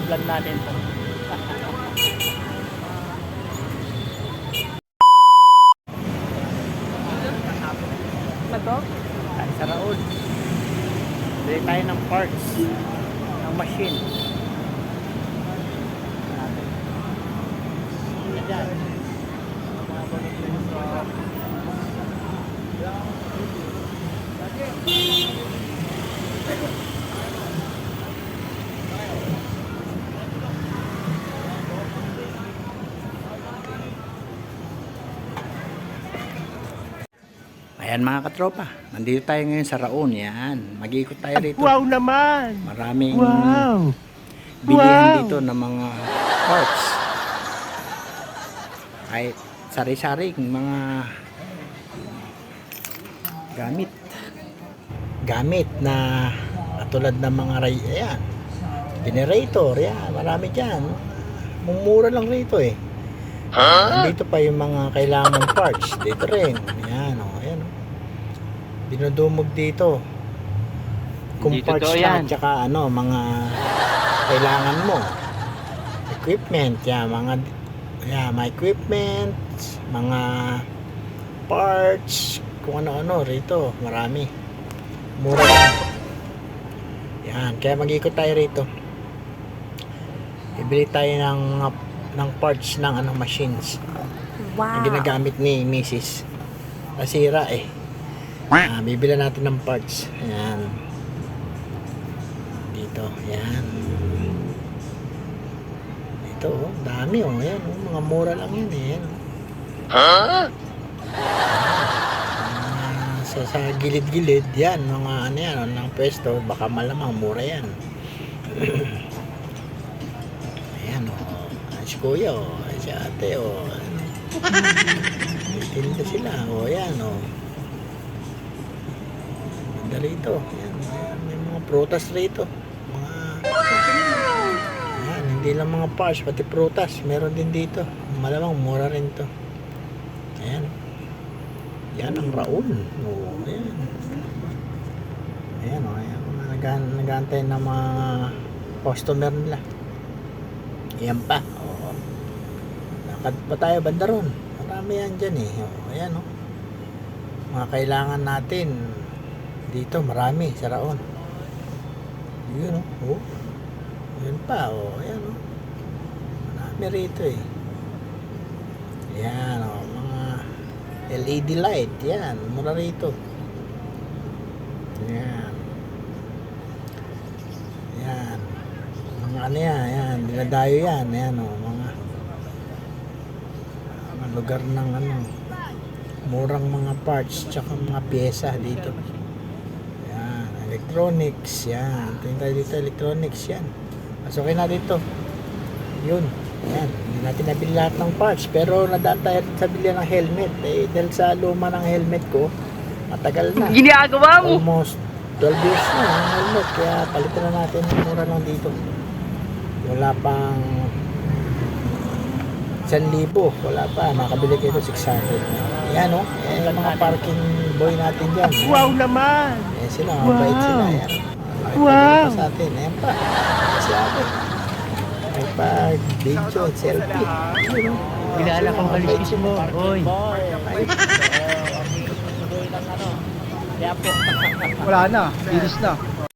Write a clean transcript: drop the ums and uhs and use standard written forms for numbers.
vlog natin to. Ito? Ay, sa Raon. Bili tayo ng parts ng machine. Ayan. Ayan mga katropa, nandito tayo ngayon sa Raon. Yan, mag-iikot tayo rito. Wow naman! Maraming Wow! bilihan dito ng mga parts. Kahit sari-saring mga gamit na katulad ng mga ayan, generator, yan, marami dyan. Mumura lang rito eh. Dito pa yung mga kailangan parts. Dito rin. Yan o. Ayan o. Dinudumog dito. Kung Dito parts to lang. yan. Tsaka ano, mga kailangan mo. Equipment. Yan. Mga equipment. Mga parts. Kung ano-ano rito. Marami. Mura lang. Yan. Kaya mag-ikot tayo rito. Ibili tayo ng parts ng machines. Wow! Ang ginagamit ni Mrs. Nasira eh. Bibili natin ng parts. Ayan. Dito. Ayan. Ito oh. Dami oh. Ayan oh. Mga mura lang yan eh. Ayan, oh. Sa gilid-gilid yan. Mga ano yan. Ng pwesto. Baka malamang mura yan. Ayan oh. Si kuya oh. Si ate oh. Tinda sila oh. Ayan oh. Ganda rito. Ayan. May mga prutas rito. Ayan. Hindi lang mga parts. Pati prutas. Meron din dito. Malamang mura rin to. Ayan. Yan ang Raon. Oh. Ayan. Ayan oh. Ayan. Nag-aantay ng mga customer nila. Ayan pa. Oh. Lakad pa tayo banda ron. Marami yan dyan eh. Oh. Ayan oh. Mga kailangan natin dito marami sa Raon. Yun oh. Yun pa oh. Ayan oh. Marami rito eh. Ayan oh. Mga LED light. Yan. Mura rito. Ayan. Ayan. Mga ano yan. Ayan. Dinadayo yan. Ayan oh. Mga lugar ng murang mga parts tsaka mga pyesa dito. Yan, electronics yan. Tingnan tayo dito, electronics yan. Pasukin na dito. Yun. Yan, hindi natin nabili lahat ng parts pero nadaan tayo sa bili ng helmet eh, dahil sa luma ng helmet ko matagal na. Ginagawa mo! Almost 12 years na ang helmet kaya palitan na natin. Mura lang dito. Wala pang 1,000, wala pa, makabili kayo 600. Yan o, yan yung mga parking boy natin dyan. Wow naman! Yan sila, mabait sila. Yan. Wow! Sa atin, yan pa. Kasi atin. May pag video, selfie. Kilala kong kaliskis mo, boy. Kaya po. Wala na, bilis na.